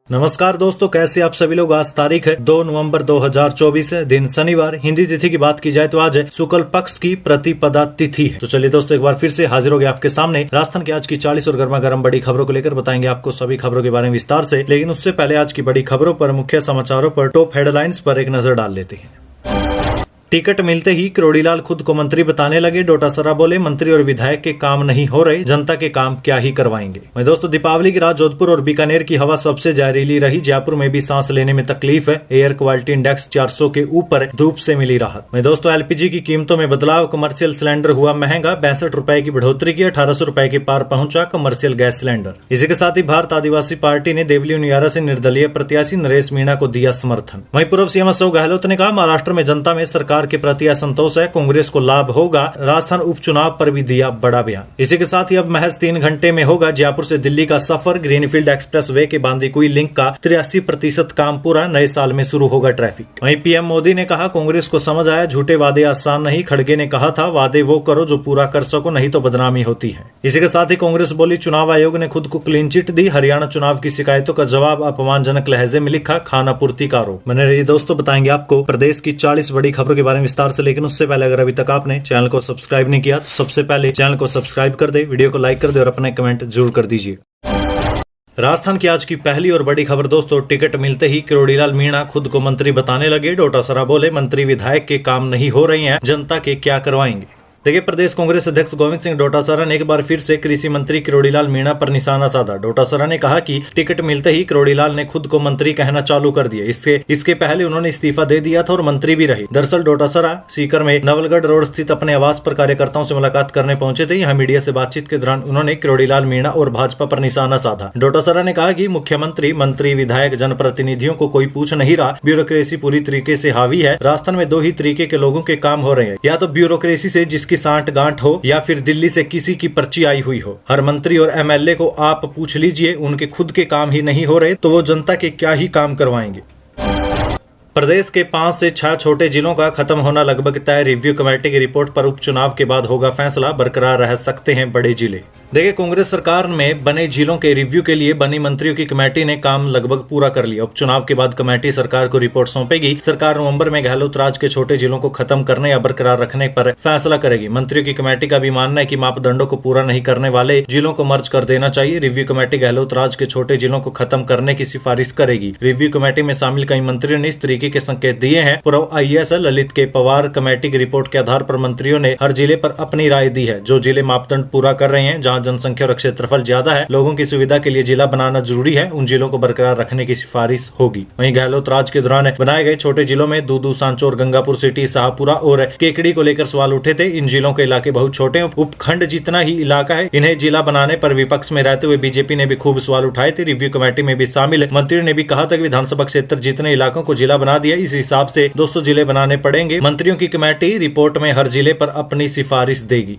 नमस्कार दोस्तों, कैसे आप सभी लोग। आज तारीख है 2 नवंबर 2024, दिन शनिवार। हिंदी तिथि की बात की जाए तो आज शुक्ल पक्ष की प्रतिपदा तिथि है। तो चलिए दोस्तों, एक बार फिर से हाजिर हो गए आपके सामने राजस्थान की आज की 40 और गर्मा गर्म बड़ी खबरों को लेकर। बताएंगे आपको सभी खबरों के बारे में विस्तार से, लेकिन उससे पहले आज की बड़ी खबरों पर, मुख्य समाचारों पर, टॉप हेडलाइंस पर एक नजर डाल लेते हैं। टिकट मिलते ही करोड़ीलाल खुद को मंत्री बताने लगे। डोटासरा बोले, मंत्री और विधायक के काम नहीं हो रहे, जनता के काम क्या ही करवाएंगे। मैं दोस्तों, दीपावली की रात जोधपुर और बीकानेर की हवा सबसे जहरीली रही। जयपुर में भी सांस लेने में तकलीफ है। एयर क्वालिटी इंडेक्स 400 के ऊपर, धूप से मिली राहत। मैं दोस्तों, एलपीजी की कीमतों में बदलाव। कमर्शियल सिलेंडर हुआ महंगा, 62 रुपए की बढ़ोतरी की, 1800 रुपए के पार पहुंचा कमर्शियल गैस सिलेंडर। इसी के साथ ही भारत आदिवासी पार्टी ने देवली उनियारा से निर्दलीय प्रत्याशी नरेश मीणा को दिया समर्थन। वहीं पूर्व सीएम अशोक गहलोत ने कहा, महाराष्ट्र में जनता में सरकार के प्रति असंतोष है, कांग्रेस को लाभ होगा। राजस्थान उपचुनाव पर भी दिया बड़ा बयान। इसी के साथ ही अब महज 3 घंटे में होगा जयपुर से दिल्ली का सफर। ग्रीनफील्ड एक्सप्रेस वे के बांदीकुई लिंक का 83% काम पूरा, नए साल में शुरू होगा ट्रैफिक। वहीं पीएम मोदी ने कहा, कांग्रेस को समझ आया, झूठे वादे आसान नहीं। खड़गे ने कहा था, वादे वो करो जो पूरा कर सको, नहीं तो बदनामी होती है। इसी के साथ ही कांग्रेस बोली, चुनाव आयोग ने खुद को क्लीन चिट दी। हरियाणा चुनाव की शिकायतों का जवाब अपमानजनक लहजे में लिखा, खानापूर्ति का आरोप। बने रहिए दोस्तों, बताएंगे आपको प्रदेश की 40 बड़ी खबरों के बारे में विस्तार से। लेकिन उससे पहले अगर अभी तक आपने चैनल को सब्सक्राइब नहीं किया तो सबसे पहले चैनल को सब्सक्राइब कर दे, वीडियो को लाइक कर दे और अपने कमेंट जरूर कर दीजिए। राजस्थान की आज की पहली और बड़ी खबर दोस्तों, टिकट मिलते ही करोड़ीलाल मीणा खुद को मंत्री बताने लगे। डोटासरा बोले, मंत्री विधायक के काम नहीं हो रहे हैं, जनता के क्या करवाएंगे। देखिए, प्रदेश कांग्रेस अध्यक्ष गोविंद सिंह डोटासरा ने एक बार फिर से कृषि मंत्री करोड़ीलाल मीणा पर निशाना साधा। डोटासरा ने कहा कि टिकट मिलते ही करोड़ीलाल ने खुद को मंत्री कहना चालू कर दिया। इसके पहले उन्होंने इस्तीफा दे दिया था और मंत्री भी रहे। दरअसल डोटासरा सीकर में नवलगढ़ रोड स्थित अपने आवास पर कार्यकर्ताओं से मुलाकात करने पहुंचे थे। यहाँ मीडिया से बातचीत के दौरान उन्होंने करोड़ीलाल मीणा और भाजपा पर निशाना साधा। डोटासरा ने कहा कि मुख्यमंत्री, मंत्री, विधायक, जनप्रतिनिधियों को कोई पूछ नहीं रहा। ब्यूरोक्रेसी पूरी तरीके से हावी है। राजस्थान में 2 ही तरीके के लोगों के काम हो रहे हैं, या तो ब्यूरोक्रेसी से जिसकी सांठ गांठ हो, या फिर दिल्ली से किसी की पर्ची आई हुई हो। हर मंत्री और एमएलए को आप पूछ लीजिए, उनके खुद के काम ही नहीं हो रहे तो वो जनता के क्या ही काम करवाएंगे। प्रदेश के 5 से 6 छोटे जिलों का खत्म होना लगभग तय। रिव्यू कमेटी की रिपोर्ट पर उपचुनाव के बाद होगा फैसला, बरकरार रह सकते हैं बड़े जिले। देखिए, कांग्रेस सरकार में बने जिलों के रिव्यू के लिए बनी मंत्रियों की कमेटी ने काम लगभग पूरा कर लिया। उपचुनाव के बाद कमेटी सरकार को रिपोर्ट सौंपेगी। सरकार नवंबर में गहलोत राज के छोटे जिलों को खत्म करने या बरकरार रखने पर फैसला करेगी। मंत्रियों की कमेटी का भी मानना है कि मापदंडों को पूरा नहीं करने वाले जिलों को मर्ज कर देना चाहिए। रिव्यू कमेटी गहलोत राज के छोटे जिलों को खत्म करने की सिफारिश करेगी। रिव्यू कमेटी में शामिल कई मंत्रियों ने इस तरीके के संकेत दिए हैं। पूर्व आईएएस ललित के पवार कमेटी की रिपोर्ट के आधार पर मंत्रियों ने हर जिले पर अपनी राय दी है। जो जिले मापदंड पूरा कर रहे हैं, जहाँ जनसंख्या और क्षेत्रफल ज्यादा है, लोगों की सुविधा के लिए जिला बनाना जरूरी है, उन जिलों को बरकरार रखने की सिफारिश होगी। वहीं गहलोत राज के दौरान बनाए गए छोटे जिलों में दूदू, सांचौर, गंगापुर सिटी, शाहपुरा और केकड़ी को लेकर सवाल उठे थे। इन जिलों के इलाके बहुत छोटे हैं, उपखंड जितना ही इलाका है। इन्हें जिला बनाने पर विपक्ष में रहते हुए बीजेपी ने भी खूब सवाल उठाए थे। रिव्यू कमेटी में भी शामिल मंत्रियों ने भी कहा था कि विधानसभा क्षेत्र जितने इलाकों को जिला बना दिया, इस हिसाब से 200 जिले बनाने पड़ेंगे। मंत्रियों की कमेटी रिपोर्ट में हर जिले पर अपनी सिफारिश देगी।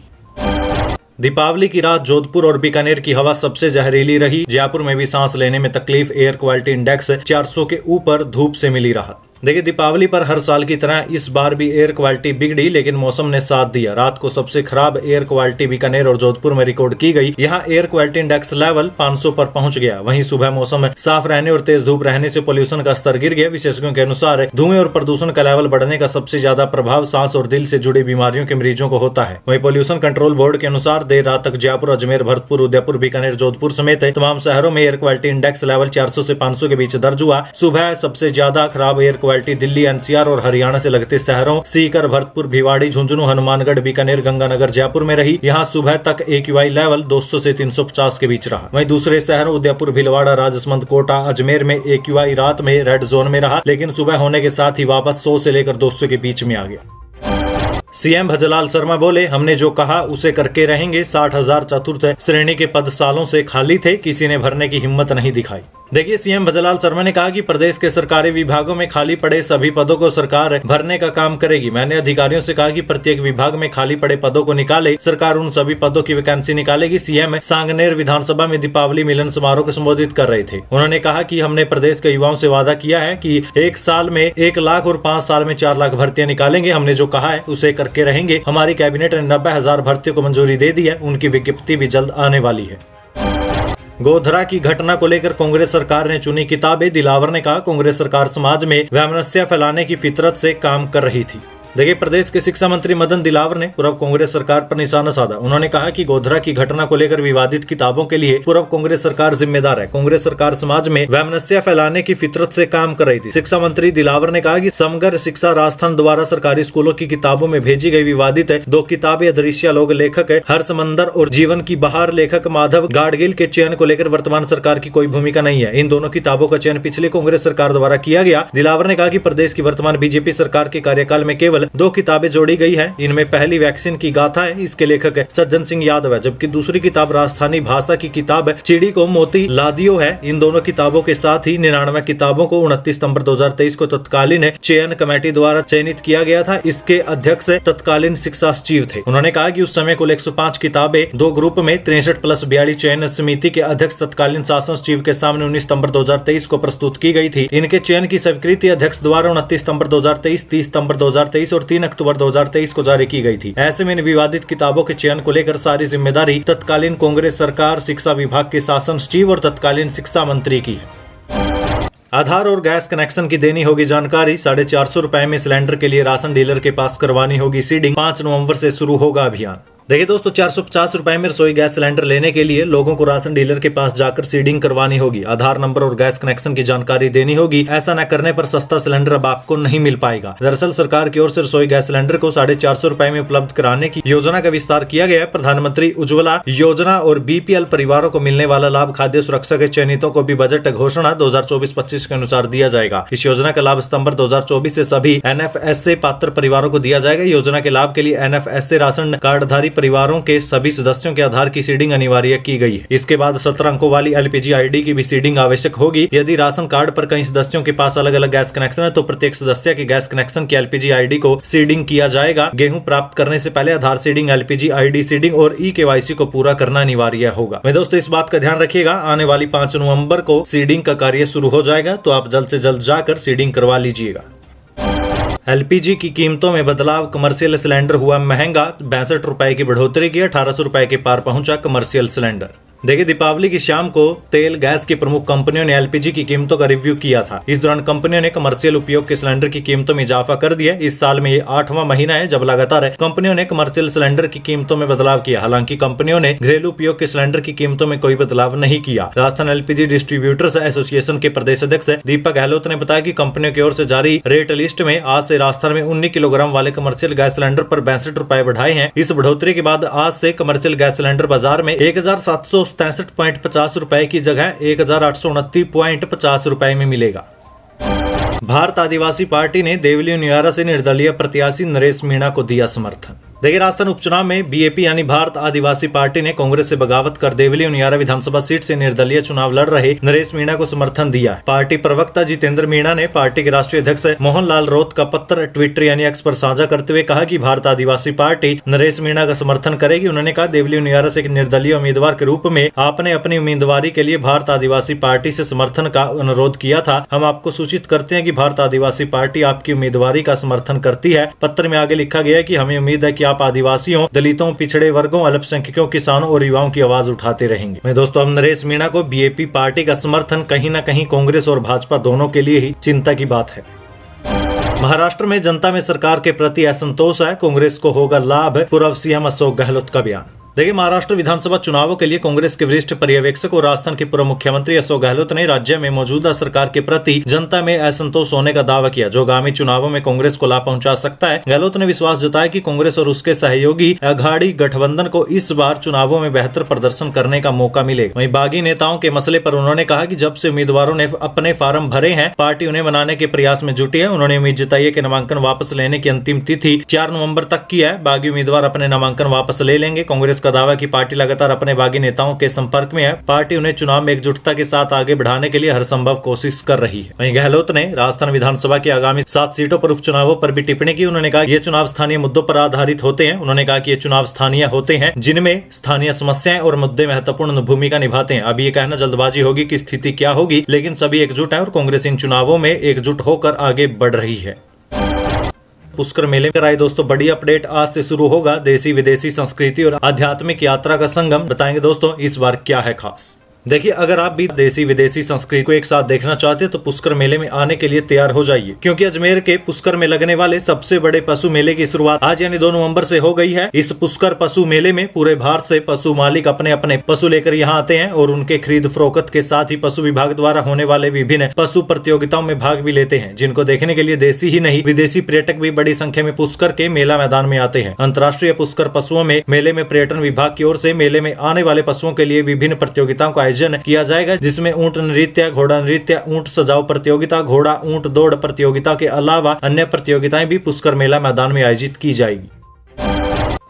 दीपावली की रात जोधपुर और बीकानेर की हवा सबसे जहरीली रही। जयपुर में भी सांस लेने में तकलीफ। एयर क्वालिटी इंडेक्स 400 के ऊपर, धूप से मिली राहत। देखिए, दीपावली पर हर साल की तरह इस बार भी एयर क्वालिटी बिगड़ी, लेकिन मौसम ने साथ दिया। रात को सबसे खराब एयर क्वालिटी बीकानेर और जोधपुर में रिकॉर्ड की गई। यहाँ एयर क्वालिटी इंडेक्स लेवल 500 पर पहुंच गया। वहीं सुबह मौसम साफ रहने और तेज धूप रहने से पोल्यूशन का स्तर गिर गया। विशेषज्ञों के अनुसार धुएं और प्रदूषण का लेवल बढ़ने का सबसे ज्यादा प्रभाव सांस और दिल से जुड़ी बीमारियों के मरीजों को होता है। वहीं पोल्यूशन कंट्रोल बोर्ड के अनुसार देर रात तक जयपुर, अजमेर, भरतपुर, उदयपुर, बीकानेर, जोधपुर समेत तमाम शहरों में एयर क्वालिटी इंडेक्स लेवल 400 से 500 के बीच दर्ज हुआ। सुबह सबसे ज्यादा खराब एयर क्वालिटी दिल्ली, और हरियाणा से लगते शहरों सीकर, भरतपुर, भिवाड़ी, झुंझुनू, हनुमानगढ़, बीकानेर, गंगानगर, जयपुर में रही। यहाँ सुबह तक AQI लेवल 200 से 350 के बीच रहा। वहीं दूसरे शहरों उदयपुर, भीलवाड़ा, राजसमंद, कोटा, अजमेर में AQI रात में रेड जोन में रहा, लेकिन सुबह होने के साथ ही वापस 100 से लेकर 200 के बीच में आ गया। सीएम भजलाल शर्मा बोले, हमने जो कहा उसे करके रहेंगे। 60,000 चतुर्थ श्रेणी के पद सालों से खाली थे, किसी ने भरने की हिम्मत नहीं दिखाई। देखिए, सीएम भजलाल शर्मा ने कहा कि प्रदेश के सरकारी विभागों में खाली पड़े सभी पदों को सरकार भरने का काम करेगी। मैंने अधिकारियों से कहा कि प्रत्येक विभाग में खाली पड़े पदों को निकाले, सरकार उन सभी पदों की वैकेंसी निकालेगी। सीएम सांगनेर विधानसभा में दीपावली मिलन समारोह को संबोधित कर रहे थे। उन्होंने कहा कि हमने प्रदेश के युवाओं से वादा किया है कि 1 साल में 1 लाख और 5 साल में 4 लाख भर्तियां निकालेंगे। हमने जो कहा है उसे करके रहेंगे। हमारी कैबिनेट ने 90,000 भर्तियों को मंजूरी दे दी है, उनकी विज्ञप्ति भी जल्द आने वाली है। गोधरा की घटना को लेकर कांग्रेस सरकार ने चुनी किताबें। दिलावर ने कहा, कांग्रेस सरकार समाज में वैमनस्य फैलाने की फितरत से काम कर रही थी। देखिए, प्रदेश के शिक्षा मंत्री मदन दिलावर ने पूर्व कांग्रेस सरकार पर निशाना साधा। उन्होंने कहा कि गोधरा की घटना को लेकर विवादित किताबों के लिए पूर्व कांग्रेस सरकार जिम्मेदार है। कांग्रेस सरकार समाज में वैमनस्य फैलाने की फितरत से काम कर रही थी। शिक्षा मंत्री दिलावर ने कहा कि समग्र शिक्षा राजस्थान द्वारा सरकारी स्कूलों की किताबों में भेजी गई विवादित 2 किताबें अदृश्य लोग लेखक हरसमंदर और जीवन की बहार लेखक माधव गाडगिल के चयन को लेकर वर्तमान सरकार की कोई भूमिका नहीं है। इन दोनों किताबों का चयन पिछली कांग्रेस सरकार द्वारा किया गया। दिलावर ने कहा कि प्रदेश की वर्तमान बीजेपी सरकार के कार्यकाल में केवल 2 किताबें जोड़ी गई हैं। इनमें पहली वैक्सीन की गाथा है, इसके लेखक सज्जन सिंह यादव है, जबकि दूसरी किताब राजस्थानी भाषा की किताब चिड़ी को मोती लादियो है। इन दोनों किताबों के साथ ही 99 किताबों को 29 सितंबर 2023 को तत्कालीन चयन कमेटी द्वारा चयनित किया गया था। इसके अध्यक्ष तत्कालीन शिक्षा सचिव थे। उन्होंने कहा कि उस समय कुल 105 किताबें 2 ग्रुप में 63+42 चयन समिति के अध्यक्ष तत्कालीन शासन सचिव के सामने 19 सितंबर 2023 को प्रस्तुत की गई थी। इनके चयन की स्वीकृति अध्यक्ष द्वारा 29 सितंबर 2023, 30 सितंबर 2023 और 3 अक्टूबर 2023 को जारी की गई थी। ऐसे में इन विवादित किताबों के चयन को लेकर सारी जिम्मेदारी तत्कालीन कांग्रेस सरकार, शिक्षा विभाग के शासन सचिव और तत्कालीन शिक्षा मंत्री की है। आधार और गैस कनेक्शन की देनी होगी जानकारी। 450 रुपए में सिलेंडर के लिए राशन डीलर के पास करवानी होगी सीडिंग। 5 नवंबर से शुरू होगा अभियान। देखिए दोस्तों, 450 रुपए में रसोई गैस सिलेंडर लेने के लिए लोगों को राशन डीलर के पास जाकर सीडिंग करवानी होगी। आधार नंबर और गैस कनेक्शन की जानकारी देनी होगी। ऐसा न करने पर सस्ता सिलेंडर अब आपको नहीं मिल पाएगा। दरअसल सरकार की ओर से रसोई गैस सिलेंडर को 450 रुपए में उपलब्ध कराने की योजना का विस्तार किया गया है। प्रधानमंत्री उज्ज्वला योजना और BPL परिवारों को मिलने वाला लाभ खाद्य सुरक्षा के चयनितों को भी बजट घोषणा 2024-25 के अनुसार दिया जाएगा। इस योजना का लाभ सितंबर 2024 से सभी NFSA पात्र परिवारों को दिया जाएगा। योजना के लाभ के लिए NFSA राशन कार्डधारी परिवारों के सभी सदस्यों के आधार की सीडिंग अनिवार्य की गई है। इसके बाद 17 अंकों वाली LPG ID की भी सीडिंग आवश्यक होगी। यदि राशन कार्ड पर कई सदस्यों के पास अलग अलग गैस कनेक्शन है तो प्रत्येक सदस्य के गैस कनेक्शन की LPG ID को सीडिंग किया जाएगा। गेहूं प्राप्त करने से पहले आधार सीडिंग, LPG ID सीडिंग और eKYC को पूरा करना अनिवार्य होगा। मैं दोस्तों इस बात का ध्यान रखिएगा, आने वाली 5 नवंबर को सीडिंग का कार्य शुरू हो जाएगा, तो आप जल्द से जल्द जाकर सीडिंग करवा लीजिएगा। LPG की कीमतों में बदलाव, कमर्शियल सिलेंडर हुआ महंगा। 62 रुपए की बढ़ोतरी की, 1800 रुपए के पार पहुंचा कमर्शियल सिलेंडर। देखिए, दीपावली की शाम को तेल गैस की प्रमुख कंपनियों ने LPG की कीमतों का रिव्यू किया था। इस दौरान कंपनियों ने कमर्शियल उपयोग के सिलेंडर की कीमतों में इजाफा कर दिया। इस साल में ये 8वां महीना है जब लगातार कंपनियों ने कमर्शियल सिलेंडर की कीमतों में बदलाव किया। हालांकि कंपनियों ने घरेलू उपयोग के सिलेंडर की कीमतों में कोई बदलाव नहीं किया। राजस्थान LPG डिस्ट्रीब्यूटर्स एसोसिएशन के प्रदेश अध्यक्ष दीपक गहलोत ने बताया कि कंपनियों की ओर से जारी रेट लिस्ट में आज से राजस्थान में 19 किलोग्राम वाले कमर्शियल गैस सिलेंडर पर 62 रुपए बढ़ाए हैं। इस बढ़ोतरी के बाद आज से कमर्शियल गैस सिलेंडर बाजार में 1767.50 रुपए की जगह 1829.50 रुपए में मिलेगा। भारत आदिवासी पार्टी ने देवली उनियारा से निर्दलीय प्रत्याशी नरेश मीणा को दिया समर्थन। देखिए, राजस्थान उपचुनाव में BAP यानी भारत आदिवासी पार्टी ने कांग्रेस से बगावत कर देवली उनियारा विधानसभा सीट से निर्दलीय चुनाव लड़ रहे नरेश मीणा को समर्थन दिया। पार्टी प्रवक्ता जितेंद्र मीणा ने पार्टी के राष्ट्रीय अध्यक्ष मोहनलाल रौत का पत्र ट्विटर यानी X पर साझा करते हुए कहा कि भारत आदिवासी पार्टी नरेश मीणा का समर्थन करेगी। उन्होंने कहा, देवली उनियारा से निर्दलीय उम्मीदवार के रूप में आपने अपनी उम्मीदवारी के लिए भारत आदिवासी पार्टी से समर्थन का अनुरोध किया था। हम आपको सूचित करते हैं कि भारत आदिवासी पार्टी आपकी उम्मीदवारी का समर्थन करती है। पत्र में आगे लिखा गया है कि हमें उम्मीद है कि आप आदिवासियों, दलितों, पिछड़े वर्गों, अल्पसंख्यकों, किसानों और युवाओं की आवाज उठाते रहेंगे। मैं दोस्तों, अब नरेश मीणा को BAP पार्टी का समर्थन कहीं न कहीं कांग्रेस और भाजपा दोनों के लिए ही चिंता की बात है। महाराष्ट्र में जनता में सरकार के प्रति असंतोष है, कांग्रेस को होगा लाभ, पूर्व CM अशोक गहलोत का बयान। देखिए, महाराष्ट्र विधानसभा चुनावों के लिए कांग्रेस के वरिष्ठ पर्यवेक्षक और राजस्थान के पूर्व मुख्यमंत्री अशोक गहलोत ने राज्य में मौजूदा सरकार के प्रति जनता में असंतोष होने का दावा किया, जो आगामी चुनावों में कांग्रेस को लाभ पहुंचा सकता है। गहलोत ने विश्वास जताया कि कांग्रेस और उसके सहयोगी अघाड़ी गठबंधन को इस बार चुनावों में बेहतर प्रदर्शन करने का मौका मिलेगा। वहीं बागी नेताओं के मसले पर उन्होंने कहा कि जब से उम्मीदवारों ने अपने फार्म भरे हैं, पार्टी उन्हें मनाने के प्रयास में जुटी है। उन्होंने उम्मीद जताई है कि नामांकन वापस लेने की अंतिम तिथि 4 नवंबर तक की है। बागी उम्मीदवार अपने नामांकन वापस ले लेंगे। कांग्रेस का दावा की पार्टी लगातार अपने बागी नेताओं के संपर्क में है। पार्टी उन्हें चुनाव में एकजुटता के साथ आगे बढ़ाने के लिए हर संभव कोशिश कर रही है। वहीं गहलोत ने राजस्थान विधानसभा की आगामी 7 सीटों पर उपचुनावों पर भी टिप्पणी की। उन्होंने कहा ये चुनाव स्थानीय मुद्दों पर आधारित होते हैं। उन्होंने कहा कि ये चुनाव स्थानीय होते हैं, जिनमें स्थानीय समस्याएं और मुद्दे महत्वपूर्ण भूमिका निभाते हैं। अब ये कहना जल्दबाजी होगी कि स्थिति क्या होगी, लेकिन सभी एकजुट है और कांग्रेस इन चुनावों में एकजुट होकर आगे बढ़ रही है। पुष्कर मेले कर आए दोस्तों, बड़ी अपडेट आज से शुरू होगा। देसी विदेशी संस्कृति और आध्यात्मिक यात्रा का संगम। बताएंगे दोस्तों इस बार क्या है खास। देखिए, अगर आप भी देसी विदेशी संस्कृति को एक साथ देखना चाहते हैं तो पुष्कर मेले में आने के लिए तैयार हो जाइए, क्योंकि अजमेर के पुष्कर में लगने वाले सबसे बड़े पशु मेले की शुरुआत आज यानी 2 नवंबर से हो गई है। इस पुष्कर पशु मेले में पूरे भारत से पशु मालिक अपने अपने पशु लेकर यहाँ आते हैं और उनके खरीद फरोख्त के साथ ही पशु विभाग द्वारा होने वाले विभिन्न पशु प्रतियोगिताओं में भाग भी लेते हैं, जिनको देखने के लिए देशी ही नहीं विदेशी पर्यटक भी बड़ी संख्या में पुष्कर के मेला मैदान में आते हैं। अंतर्राष्ट्रीय पुष्कर पशुओं में मेले में पर्यटन विभाग की ओर से मेले में आने वाले पशुओं के लिए विभिन्न प्रतियोगिताओं का आयोजन किया जाएगा, जिसमें ऊंट नृत्य, घोड़ा नृत्य, ऊंट सजाओ प्रतियोगिता, घोड़ा ऊंट दौड़ प्रतियोगिता के अलावा अन्य प्रतियोगिताएं भी पुष्कर मेला मैदान में आयोजित की जाएगी।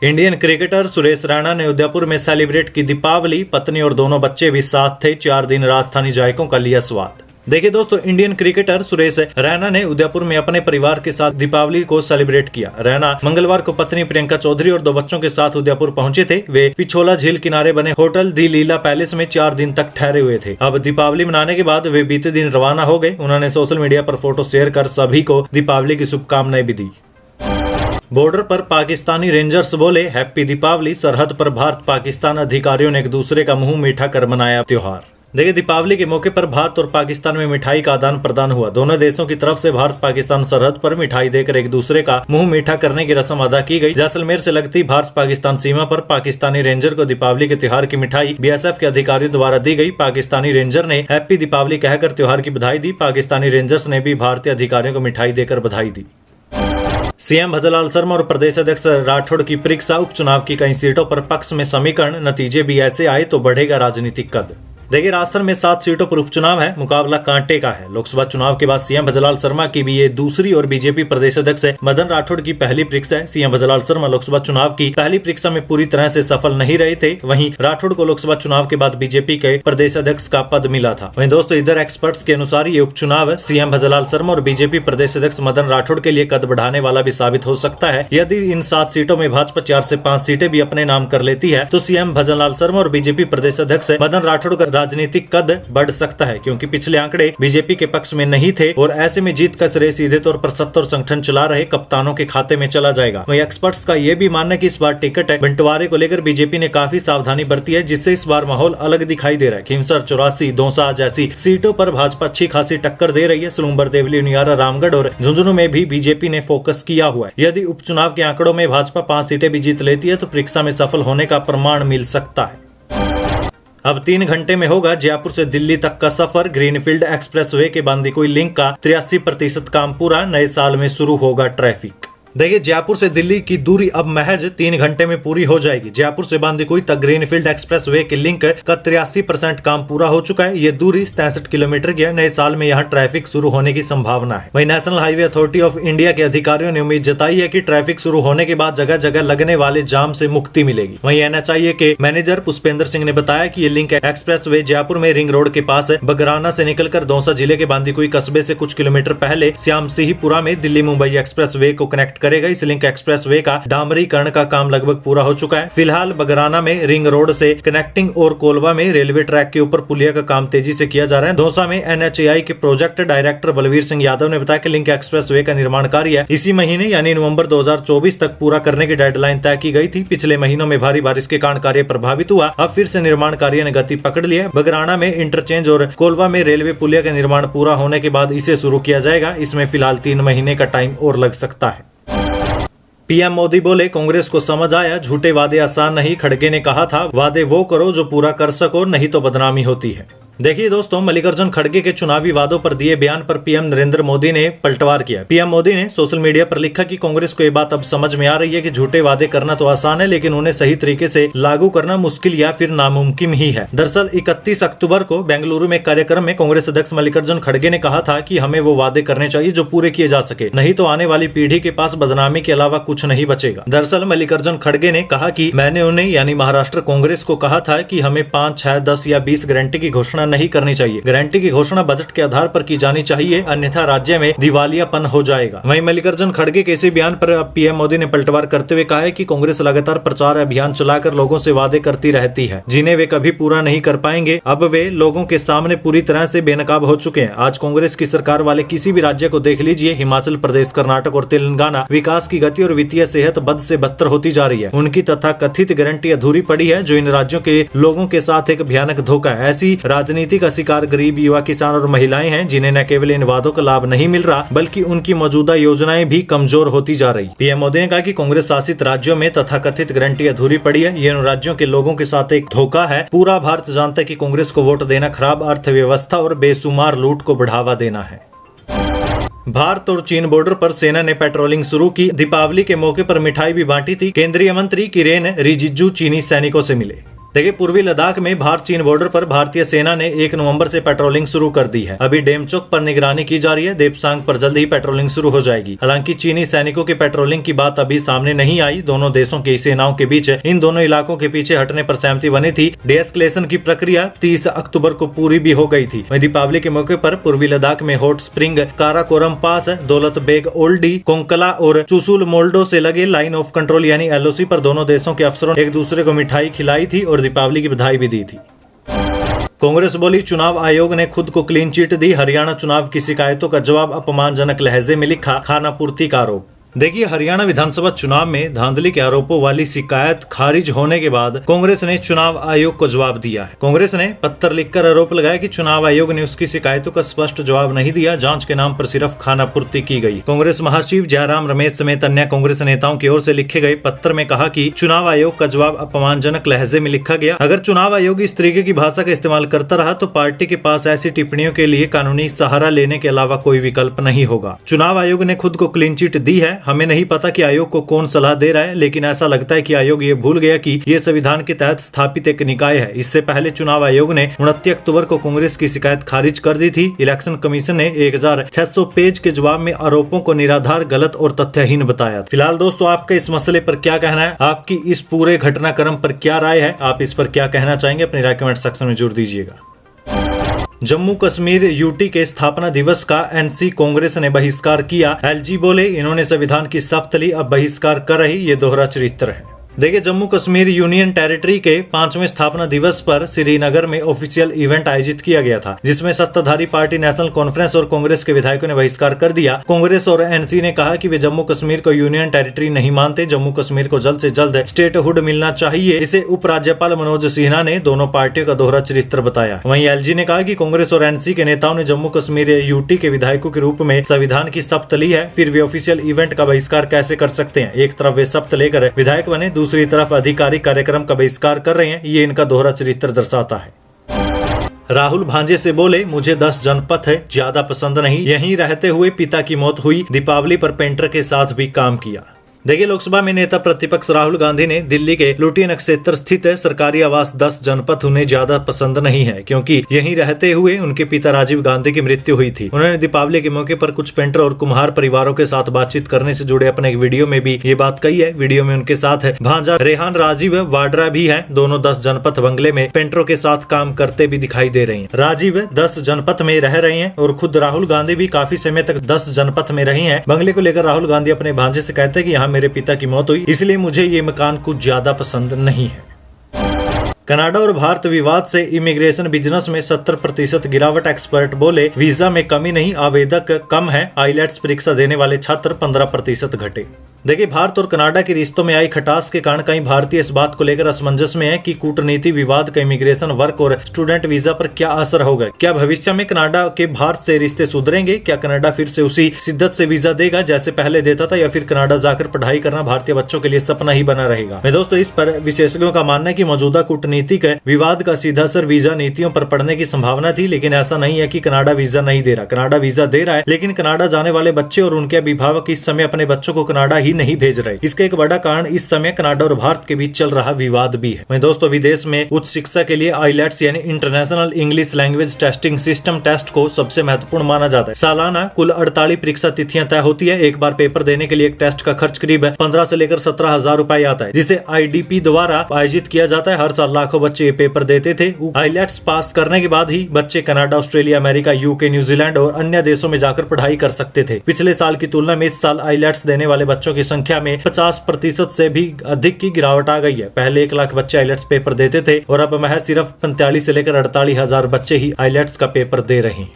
इंडियन क्रिकेटर सुरेश रैना ने उदयपुर में सेलिब्रेट की दीपावली। पत्नी और दोनों बच्चे भी साथ थे। 4 दिन राजधानी जायकों का लिया स्वाद। देखिए दोस्तों, इंडियन क्रिकेटर सुरेश रैना ने उदयपुर में अपने परिवार के साथ दीपावली को सेलिब्रेट किया। रैना मंगलवार को पत्नी प्रियंका चौधरी और 2 बच्चों के साथ उदयपुर पहुंचे थे। वे पिछोला झील किनारे बने होटल दी लीला पैलेस में 4 दिन तक ठहरे हुए थे। अब दीपावली मनाने के बाद वे बीते दिन रवाना हो गए। उन्होंने सोशल मीडिया पर फोटो शेयर कर सभी को दीपावली की शुभकामनाएं भी दी। बॉर्डर पर पाकिस्तानी रेंजर्स बोले हैप्पी दीपावली। सरहद पर भारत पाकिस्तान अधिकारियों ने एक दूसरे का मुंह मीठा कर मनाया त्योहार। देखिए, दीपावली के मौके पर भारत और पाकिस्तान में मिठाई का आदान प्रदान हुआ। दोनों देशों की तरफ से भारत पाकिस्तान सरहद पर मिठाई देकर एक दूसरे का मुंह मीठा करने की रस्म अदा की गई। जैसलमेर से लगती भारत पाकिस्तान सीमा पर पाकिस्तानी रेंजर को दीपावली के त्योहार की मिठाई बीएसएफ के अधिकारियों द्वारा दी गई। पाकिस्तानी रेंजर ने हैप्पी दीपावली कहकर त्योहार की बधाई दी। पाकिस्तानी रेंजर्स ने भी भारतीय अधिकारियों को मिठाई देकर बधाई दी। सीएम भजनलाल शर्मा और प्रदेश अध्यक्ष राठौड़ की परीक्षा। उपचुनाव की कई सीटों पर पक्ष में समीकरण, नतीजे भी ऐसे आए तो बढ़ेगा राजनीतिक कद। देखिए, राजस्थान में 7 सीटों पर उपचुनाव है। मुकाबला कांटे का है। लोकसभा चुनाव के बाद सीएम भजनलाल शर्मा की भी ये दूसरी और बीजेपी प्रदेश अध्यक्ष मदन राठौड़ की पहली परीक्षा है। सीएम भजनलाल शर्मा लोकसभा चुनाव की पहली परीक्षा में पूरी तरह से सफल नहीं रहे थे। वहीं राठौड़ को लोकसभा चुनाव के बाद बीजेपी के प्रदेश अध्यक्ष का पद मिला था। वहीं दोस्तों, इधर एक्सपर्ट्स के अनुसार ये उपचुनाव सीएम भजनलाल शर्मा और बीजेपी प्रदेश अध्यक्ष मदन राठौड़ के लिए कद बढ़ाने वाला भी साबित हो सकता है। यदि इन 7 सीटों में भाजपा 4 से 5 सीटें भी अपने नाम कर लेती है तो सीएम भजनलाल शर्मा और बीजेपी प्रदेश अध्यक्ष मदन राठौड़ का राजनीतिक कद बढ़ सकता है, क्योंकि पिछले आंकड़े बीजेपी के पक्ष में नहीं थे और ऐसे में जीत का श्रेय सीधे तौर पर सत्ता और संगठन चला रहे कप्तानों के खाते में चला जाएगा। वहीं एक्सपर्ट्स का यह भी मानना है कि इस बार टिकट बंटवारे को लेकर बीजेपी ने काफी सावधानी बरती है, जिससे इस बार माहौल अलग दिखाई दे रहा है। खींवसर, 84, दौसा जैसी सीटों पर भाजपा अच्छी खासी टक्कर दे रही है। सलूम्बर, देवली, नियारा, रामगढ़ और झुंझुनू में भी बीजेपी ने फोकस किया हुआ है। यदि उपचुनाव के आंकड़ों में भाजपा 5 सीटें भी जीत लेती है तो परीक्षा में सफल होने का प्रमाण मिल सकता है। अब 3 घंटे में होगा जयपुर से दिल्ली तक का सफर। ग्रीनफील्ड एक्सप्रेसवे के बांदीकुई लिंक का 83% काम पूरा। नए साल में शुरू होगा ट्रैफिक। देखिए, जयपुर से दिल्ली की दूरी अब महज 3 घंटे में पूरी हो जाएगी। जयपुर से बांदीकुई तक ग्रीनफील्ड एक्सप्रेसवे के लिंक का 83% काम पूरा हो चुका है। ये दूरी 63 किलोमीटर की है। नए साल में यहाँ ट्रैफिक शुरू होने की संभावना है। वहीं national highway authority of India के अधिकारियों ने उम्मीद जताई है कि ट्रैफिक शुरू होने के बाद जगह जगह लगने वाले जाम से मुक्ति मिलेगी। वहीं NHIA के मैनेजर पुष्पेंद्र सिंह ने बताया कि ये लिंक एक्सप्रेसवे जयपुर में रिंग रोड के पास बगराना से निकलकर दौसा जिले के बांदीकुई कस्बे से कुछ किलोमीटर पहले श्याम सिंहपुरा में दिल्ली मुंबई एक्सप्रेसवे को कनेक्ट करेगा। इस लिंक एक्सप्रेसवे का डामरीकरण का काम लगभग पूरा हो चुका है। फिलहाल बगराना में रिंग रोड से कनेक्टिंग और कोलवा में रेलवे ट्रैक के ऊपर पुलिया का काम तेजी से किया जा रहा है। दौसा में NHAI के प्रोजेक्ट डायरेक्टर बलवीर सिंह यादव ने बताया कि लिंक एक्सप्रेसवे का निर्माण कार्य इसी महीने यानी नवंबर 2024 तक पूरा करने की डेडलाइन तय की गई थी। पिछले महीनों में भारी बारिश के कारण कार्य प्रभावित हुआ। अब फिर से निर्माण कार्य ने गति पकड़ लिया। बगराना में इंटरचेंज और कोलवा में रेलवे पुलिया का निर्माण पूरा होने के बाद इसे शुरू किया जाएगा। इसमें फिलहाल 3 महीने का टाइम और लग सकता है। पीएम मोदी बोले कांग्रेस को समझ आया, झूठे वादे आसान नहीं। खड़गे ने कहा था वादे वो करो जो पूरा कर सको, नहीं तो बदनामी होती है। देखिए दोस्तों, मल्लिकार्जुन खड़गे के चुनावी वादों पर दिए बयान पर पीएम नरेंद्र मोदी ने पलटवार किया। पीएम मोदी ने सोशल मीडिया पर लिखा कि कांग्रेस को ये बात अब समझ में आ रही है कि झूठे वादे करना तो आसान है, लेकिन उन्हें सही तरीके से लागू करना मुश्किल या फिर नामुमकिन ही है। दरअसल 31 अक्टूबर को बेंगलुरु में कार्यक्रम में कांग्रेस अध्यक्ष मल्लिकार्जुन खड़गे ने कहा था कि हमें वो वादे करने चाहिए जो पूरे किए जा सके, नहीं तो आने वाली पीढ़ी के पास बदनामी के अलावा कुछ नहीं बचेगा। दरअसल मल्लिकार्जुन खड़गे ने कहा कि मैंने उन्हें यानी महाराष्ट्र कांग्रेस को कहा था कि हमें 5, 6, 10 या 20 गारंटी की घोषणा नहीं करनी चाहिए। गारंटी की घोषणा बजट के आधार पर की जानी चाहिए, अन्यथा राज्य में दिवालियापन हो जाएगा। वहीं मल्लिकार्जुन खड़गे के इसी बयान पर अब पीएम मोदी ने पलटवार करते हुए कहा है कि कांग्रेस लगातार प्रचार अभियान चलाकर लोगों से वादे करती रहती है, जिन्हें वे कभी पूरा नहीं कर पाएंगे। अब वे लोगों के सामने पूरी तरह से बेनकाब हो चुके हैं। आज कांग्रेस की सरकार वाले किसी भी राज्य को देख लीजिए, हिमाचल प्रदेश, कर्नाटक और तेलंगाना, विकास की गति और वित्तीय सेहत बद से बदतर होती जा रही है। उनकी तथाकथित गारंटी अधूरी पड़ी है, जो इन राज्यों के लोगों के साथ एक भयानक धोखा है। ऐसी राजनीति का शिकार गरीब, युवा, किसान और महिलाएं हैं, जिन्हें न केवल इन वादों का लाभ नहीं मिल रहा, बल्कि उनकी मौजूदा योजनाएं भी कमजोर होती जा रही। पीएम मोदी ने कहा कि कांग्रेस शासित राज्यों में तथाकथित गारंटी अधूरी पड़ी है। ये उन राज्यों के लोगों के साथ एक धोखा है। पूरा भारत जानता है कि कांग्रेस को वोट देना खराब अर्थव्यवस्था और बेशुमार लूट को बढ़ावा देना है। भारत और चीन बॉर्डर पर सेना ने पेट्रोलिंग शुरू की। दीपावली के मौके पर मिठाई भी बांटी थी। केंद्रीय मंत्री किरेन रिजिजू चीनी सैनिकों से मिले। देखिए, पूर्वी लद्दाख में भारत चीन बॉर्डर पर भारतीय सेना ने 1 नवंबर से पेट्रोलिंग शुरू कर दी है। अभी डेमचोक पर निगरानी की जा रही है। देपसांग पर जल्द ही पेट्रोलिंग शुरू हो जाएगी। हालांकि चीनी सैनिकों की पेट्रोलिंग की बात अभी सामने नहीं आई। दोनों देशों की सेनाओं के बीच इन दोनों इलाकों के पीछे हटने पर सहमति बनी थी। डीएस्केलेशन की प्रक्रिया 30 अक्टूबर को पूरी भी हो गई थी। वहीं दीपावली के मौके पर पूर्वी लद्दाख में हॉट स्प्रिंग, काराकोरम पास, दौलत बेग ओल्डी, कोंकला और चुशुल मोल्डो से लगे लाइन ऑफ कंट्रोल यानी एलओसी पर दोनों देशों के अफसरों ने एक दूसरे को मिठाई खिलाई थी और दीपावली की बधाई भी दी थी। कांग्रेस बोली, चुनाव आयोग ने खुद को क्लीन चिट दी। हरियाणा चुनाव की शिकायतों का जवाब अपमानजनक लहजे में लिखा। खानापूर्ति का आरोप। देखिए, हरियाणा विधानसभा चुनाव में धांधली के आरोपों वाली शिकायत खारिज होने के बाद कांग्रेस ने चुनाव आयोग को जवाब दिया है। कांग्रेस ने पत्र लिखकर आरोप लगाया कि चुनाव आयोग ने उसकी शिकायतों का स्पष्ट जवाब नहीं दिया। जांच के नाम पर सिर्फ खानापूर्ति की गई। कांग्रेस महासचिव जयराम रमेश समेत अन्य कांग्रेस नेताओं की ओर से लिखे गए पत्र में कहा कि चुनाव आयोग का जवाब अपमानजनक लहजे में लिखा गया। अगर चुनाव आयोग इस तरीके की भाषा का इस्तेमाल करता रहा तो पार्टी के पास ऐसी टिप्पणियों के लिए कानूनी सहारा लेने के अलावा कोई विकल्प नहीं होगा। चुनाव आयोग ने खुद को क्लीन चिट दी है। हमें नहीं पता कि आयोग को कौन सलाह दे रहा है, लेकिन ऐसा लगता है कि आयोग ये भूल गया कि ये संविधान के तहत स्थापित एक निकाय है। इससे पहले चुनाव आयोग ने 29 अक्टूबर को कांग्रेस की शिकायत खारिज कर दी थी। इलेक्शन कमीशन ने 1600 पेज के जवाब में आरोपों को निराधार, गलत और तथ्यहीन बताया। फिलहाल दोस्तों, आपका इस मसले पर क्या कहना है? आपकी इस पूरे घटनाक्रम पर क्या राय है? आप इस पर क्या कहना चाहेंगे? अपनी राय कमेंट सेक्शन में जरूर दीजिएगा। जम्मू कश्मीर यूटी के स्थापना दिवस का एनसी कांग्रेस ने बहिष्कार किया। एलजी बोले, इन्होंने संविधान की शपथ ली, अब बहिष्कार कर रही, ये दोहरा चरित्र है। देखिए, जम्मू कश्मीर यूनियन टेरिटरी के 5वें स्थापना दिवस पर श्रीनगर में ऑफिशियल इवेंट आयोजित किया गया था, जिसमें सत्ताधारी पार्टी नेशनल कॉन्फ्रेंस और कांग्रेस के विधायकों ने बहिष्कार कर दिया। कांग्रेस और एनसी ने कहा कि वे जम्मू कश्मीर को यूनियन टेरिटरी नहीं मानते। जम्मू कश्मीर को जल्द से जल्द स्टेटहुड मिलना चाहिए। इसे उपराज्यपाल मनोज सिन्हा ने दोनों पार्टियों का दोहरा चरित्र बताया। वहीं एलजी ने कहा कि कांग्रेस और एनसी के नेताओं ने जम्मू कश्मीर यूटी के विधायकों के रूप में संविधान की शपथ ली है, फिर वे ऑफिशियल इवेंट का बहिष्कार कैसे कर सकते हैं? एक तरफ वे शपथ लेकर विधायक बने, दूसरी तरफ आधिकारिक कार्यक्रम का बहिष्कार कर रहे हैं। ये इनका दोहरा चरित्र दर्शाता है। राहुल भांजे से बोले, मुझे 10 जनपथ है ज्यादा पसंद नहीं। यहीं रहते हुए पिता की मौत हुई। दीपावली पर पेंटर के साथ भी काम किया। देखिए, लोकसभा में नेता प्रतिपक्ष राहुल गांधी ने दिल्ली के लुटियन क्षेत्र स्थित सरकारी आवास 10 जनपथ उन्हें ज्यादा पसंद नहीं है, क्योंकि यहीं रहते हुए उनके पिता राजीव गांधी की मृत्यु हुई थी। उन्होंने दीपावली के मौके पर कुछ पेंटर और कुम्हार परिवारों के साथ बातचीत करने से जुड़े अपने एक वीडियो में भी ये बात कही है। वीडियो में उनके साथ भांजा रेहान राजीव वाड्रा भी है। दोनों 10 जनपथ बंगले में पेंटरों के साथ काम करते भी दिखाई दे रहे हैं। राजीव 10 जनपथ में रह रहे हैं और खुद राहुल गांधी भी काफी समय तक 10 जनपथ में रही हैं। बंगले को लेकर राहुल गांधी अपने भांजे से कहते हैं कि यहाँ मेरे पिता की मौत हुई, इसलिए मुझे ये मकान कुछ ज्यादा पसंद नहीं है। कनाडा और भारत विवाद से इमिग्रेशन बिजनेस में 70% गिरावट। एक्सपर्ट बोले, वीजा में कमी नहीं, आवेदक कम है। आईलेट्स परीक्षा देने वाले छात्र 15% घटे। देखिए, भारत और कनाडा के रिश्तों में आई खटास के कारण कई भारतीय इस बात को लेकर असमंजस में है कि कूटनीति विवाद का इमिग्रेशन, वर्क और स्टूडेंट वीजा पर क्या असर होगा। क्या भविष्य में कनाडा के भारत से रिश्ते सुधरेंगे? क्या कनाडा फिर से उसी शिद्दत से वीजा देगा जैसे पहले देता था, या फिर कनाडा जाकर पढ़ाई करना भारतीय बच्चों के लिए सपना ही बना रहेगा? मैं दोस्तों, इस पर विशेषज्ञों का मानना है कि मौजूदा कूटनीतिक विवाद का सीधा असर वीजा नीतियों पर पड़ने की संभावना थी, लेकिन ऐसा नहीं है कि कनाडा वीजा नहीं दे रहा। कनाडा वीजा दे रहा है, लेकिन कनाडा जाने वाले बच्चे और उनके अभिभावक इस समय अपने बच्चों को कनाडा ही ही नहीं भेज रहे। इसका एक बड़ा कारण इस समय कनाडा और भारत के बीच चल रहा विवाद भी है। वहीं दोस्तों विदेश में उच्च शिक्षा के लिए आईलेट्स यानी international English language testing system test को सबसे महत्वपूर्ण माना जाता है। सालाना कुल 48 परीक्षा तिथियां तय होती है। एक बार पेपर देने के लिए एक टेस्ट का खर्च करीब 15 से लेकर 17,000 रुपए आता है, जिसे IDP द्वारा आयोजित किया जाता है। हर साल लाखों बच्चे ये पेपर देते थे। आईलेट्स पास करने के बाद ही बच्चे Canada, Australia, America, UK, New Zealand और अन्य देशों में जाकर पढ़ाई कर सकते थे। पिछले साल की तुलना में इस साल आईलेट्स देने वाले बच्चों की संख्या में 50% से भी अधिक की गिरावट आ गई है। पहले 1 लाख बच्चे आईलेट्स पेपर देते थे और अब महज सिर्फ 45 से लेकर 48,000 बच्चे ही आईलेट्स का पेपर दे रहे हैं।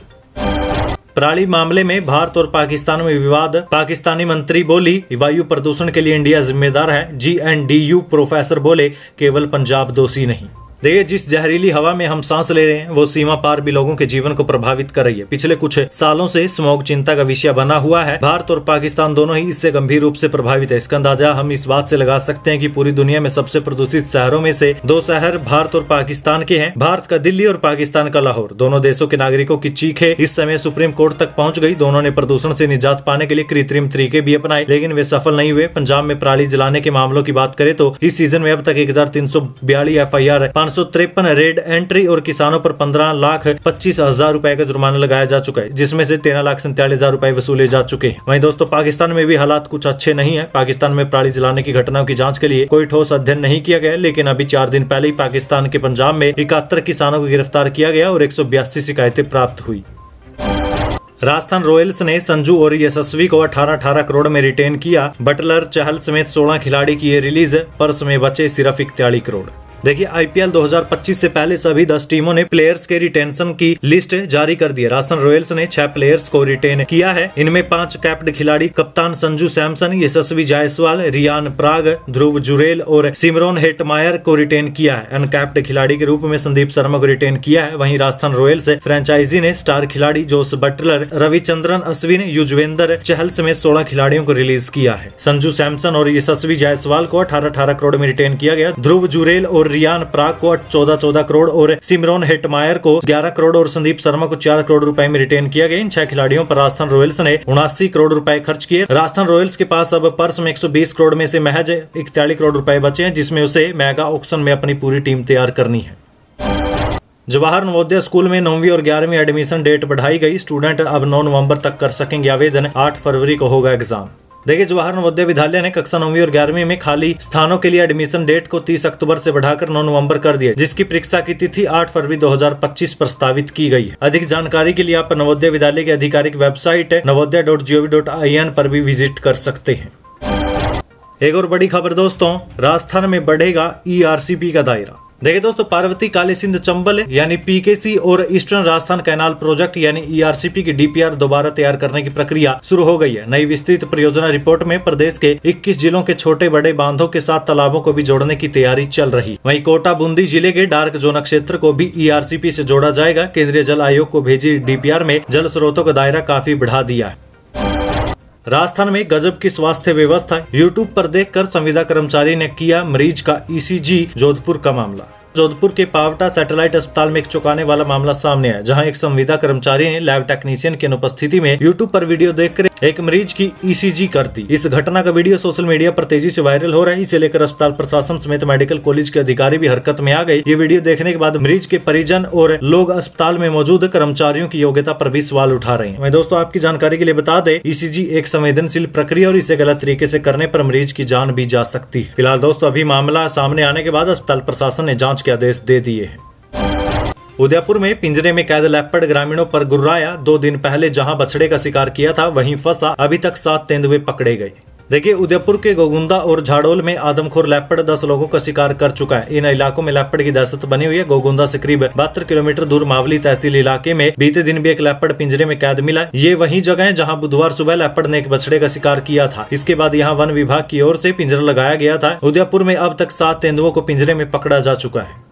पराली मामले में भारत और पाकिस्तान में विवाद। पाकिस्तानी मंत्री बोली, वायु प्रदूषण के लिए इंडिया जिम्मेदार है। GNDU प्रोफेसर बोले, केवल पंजाब दोषी नहीं। देखिए, जिस जहरीली हवा में हम सांस ले रहे हैं वो सीमा पार भी लोगों के जीवन को प्रभावित कर रही है। पिछले कुछ सालों से स्मॉग चिंता का विषय बना हुआ है। भारत और पाकिस्तान दोनों ही इससे गंभीर रूप से प्रभावित है। इसका अंदाजा हम इस बात से लगा सकते हैं कि पूरी दुनिया में सबसे प्रदूषित शहरों में से 2 शहर भारत और पाकिस्तान के हैं। भारत का दिल्ली और पाकिस्तान का लाहौर। दोनों देशों के नागरिकों की चीख है इस समय सुप्रीम कोर्ट तक पहुंच गई। दोनों ने प्रदूषण से निजात पाने के लिए कृत्रिम तरीके भी अपनाए, लेकिन वे सफल नहीं हुए। पंजाब में पराली जलाने के मामलों की बात करें तो इस सीजन में अब तक 1342 FIR, 553 रेड एंट्री और किसानों पर 15,25,000 रुपए का जुर्माना लगाया जा चुका है, जिसमें से 13,47,000 रुपए वसूले जा चुके हैं। वहीं दोस्तों पाकिस्तान में भी हालात कुछ अच्छे नहीं है। पाकिस्तान में पराली जलाने की घटनाओं की जांच के लिए कोई ठोस अध्ययन नहीं किया गया, लेकिन अभी 4 दिन पहले ही पाकिस्तान के पंजाब में 71 किसानों को गिरफ्तार किया गया और 182 शिकायतें प्राप्त हुई। राजस्थान रॉयल्स ने संजू और यशस्वी को 18 करोड़ में रिटेन किया। बटलर, चहल समेत 16 खिलाड़ी किए रिलीज। पर्स में बचे सिर्फ 41 करोड़। देखिए, IPL 2025 से पहले सभी 10 टीमों ने प्लेयर्स के रिटेंशन की लिस्ट जारी कर दी है। राजस्थान रॉयल्स ने 6 प्लेयर्स को रिटेन किया है। इनमें 5 कैप्ड खिलाड़ी, कप्तान संजू सैमसन, यशस्वी जायसवाल, रियान पराग, ध्रुव जुरेल और सिमरन हेटमायर को रिटेन किया है। अनकैप्ड खिलाड़ी के रूप में संदीप शर्मा को रिटेन किया है। वहीं राजस्थान रॉयल्स फ्रेंचाइजी ने स्टार खिलाड़ी जोस बटलर, रविचंद्रन अश्विन, युजवेंद्र चहल समेत 16 खिलाड़ियों को रिलीज किया है। संजू सैमसन और यशस्वी जायसवाल को 18 करोड़ में रिटेन किया गया। ध्रुव जुरेल और रियान पराग को 14 करोड़ और सिमरन हेटमायर को 11 करोड़ और संदीप शर्मा को 4 करोड़ रुपए में रिटेन किया गया। इन 6 खिलाड़ियों पर राजस्थान रॉयल्स ने 79 करोड़ रुपए खर्च किए। राजस्थान रॉयल्स के पास अब पर्स में 120 करोड़ में से महज 41 करोड़ रुपए बचे हैं, जिसमें उसे मेगा ऑक्शन में अपनी पूरी टीम तैयार करनी है। जवाहर नवोदय स्कूल में 9वीं और 11वीं एडमिशन डेट बढ़ाई गई। स्टूडेंट अब 9 नवंबर तक कर सकेंगे आवेदन। 8 फरवरी को होगा एग्जाम। देखिए, जवाहर नवोदय विद्यालय ने कक्षा 9वीं और 11वीं में खाली स्थानों के लिए एडमिशन डेट को 30 अक्टूबर से बढ़ाकर 9 नवंबर कर दिया, जिसकी परीक्षा की तिथि 8 फरवरी 2025 प्रस्तावित की गई है। अधिक जानकारी के लिए आप नवोदय विद्यालय की आधिकारिक वेबसाइट navodaya.gov.in पर भी विजिट कर सकते हैं। एक और बड़ी खबर दोस्तों, राजस्थान में बढ़ेगा ERCP का दायरा। देखिए दोस्तों, पार्वती काली सिंध चंबल यानी PKC और ईस्टर्न राजस्थान कैनाल प्रोजेक्ट यानी ERCP की DPR दोबारा तैयार करने की प्रक्रिया शुरू हो गई है। नई विस्तृत परियोजना रिपोर्ट में प्रदेश के 21 जिलों के छोटे बड़े बांधों के साथ तालाबों को भी जोड़ने की तैयारी चल रही। वहीं कोटा बूंदी जिले के डार्क जोन क्षेत्र को भी ERCP से जोड़ा जाएगा। केंद्रीय जल आयोग को भेजी DPR में जल स्रोतों का दायरा काफी बढ़ा दिया है। राजस्थान में गजब की स्वास्थ्य व्यवस्था। यूट्यूब पर देखकर संविदा कर्मचारी ने किया मरीज का ECG। जोधपुर का मामला। जोधपुर के पावटा सैटेलाइट अस्पताल में एक चौंकाने वाला मामला सामने आया, जहां एक संविदा कर्मचारी ने लैब टेक्नीशियन की अनुपस्थिति में यूट्यूब पर वीडियो देखकर एक मरीज की ECG कर दी। इस घटना का वीडियो सोशल मीडिया पर तेजी से वायरल हो रहा है। इसे लेकर अस्पताल प्रशासन समेत मेडिकल कॉलेज के अधिकारी भी हरकत में आ गए। ये वीडियो देखने के बाद मरीज के परिजन और लोग अस्पताल में मौजूद कर्मचारियों की योग्यता पर भी सवाल उठा रहे हैं। मैं दोस्तों आपकी जानकारी के लिए बता दें, ECG एक संवेदनशील प्रक्रिया और इसे गलत तरीके से करने पर मरीज की जान भी जा सकती है। फिलहाल दोस्तों अभी मामला सामने आने के बाद अस्पताल प्रशासन ने जाँच के आदेश दे दिए हैं। उदयपुर में पिंजरे में कैद लेपर्ड ग्रामीणों पर गुर्राया। 2 दिन पहले जहां बछड़े का शिकार किया था वहीं फंसा। अभी तक 7 तेंदुए पकड़े गए। देखिए, उदयपुर के गोगुंदा और झाड़ोल में आदमखोर लेपर्ड 10 लोगों का शिकार कर चुका है। इन इलाकों में लेपर्ड की दहशत बनी हुई है। गोगुंदा से करीब 72 किलोमीटर दूर मावली तहसील इलाके में बीते दिन भी एक लेपर्ड पिंजरे में कैद मिला। ये वही जगह है जहां बुधवार सुबह लेपर्ड ने एक बछड़े का शिकार किया था। इसके बाद यहां वन विभाग की ओर से पिंजरा लगाया गया था। उदयपुर में अब तक 7 तेंदुओं को पिंजरे में पकड़ा जा चुका है।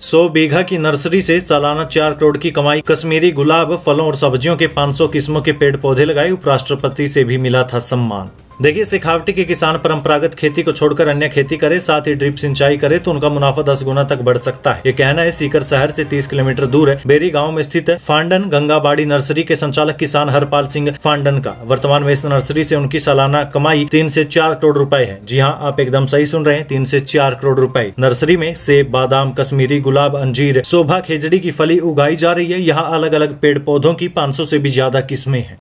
100 बीघा की नर्सरी से सालाना 4 करोड़ की कमाई। कश्मीरी गुलाब, फलों और सब्जियों के 500 किस्मों के पेड़ पौधे लगाए। उपराष्ट्रपति से भी मिला था सम्मान। देखिए, शेखावटी के किसान परंपरागत खेती को छोड़कर अन्य खेती करे, साथ ही ड्रिप सिंचाई करे तो उनका मुनाफा 10 गुना तक बढ़ सकता है। ये कहना है सीकर शहर से 30 किलोमीटर दूर है बेरी गांव में स्थित फांडन गंगाबाड़ी नर्सरी के संचालक किसान हरपाल सिंह फांडन का। वर्तमान में इस नर्सरी से उनकी सालाना कमाई 3 से 4 करोड़ रुपए है। जी हाँ, आप एकदम सही सुन रहे हैं, 3 से 4 करोड़ रुपए। नर्सरी में सेब, बादाम, कश्मीरी गुलाब, अंजीर, शोभा, खेजड़ी की फली उगाई जा रही है। यहाँ अलग अलग पेड़ पौधों की 500 से भी ज्यादा किस्में हैं।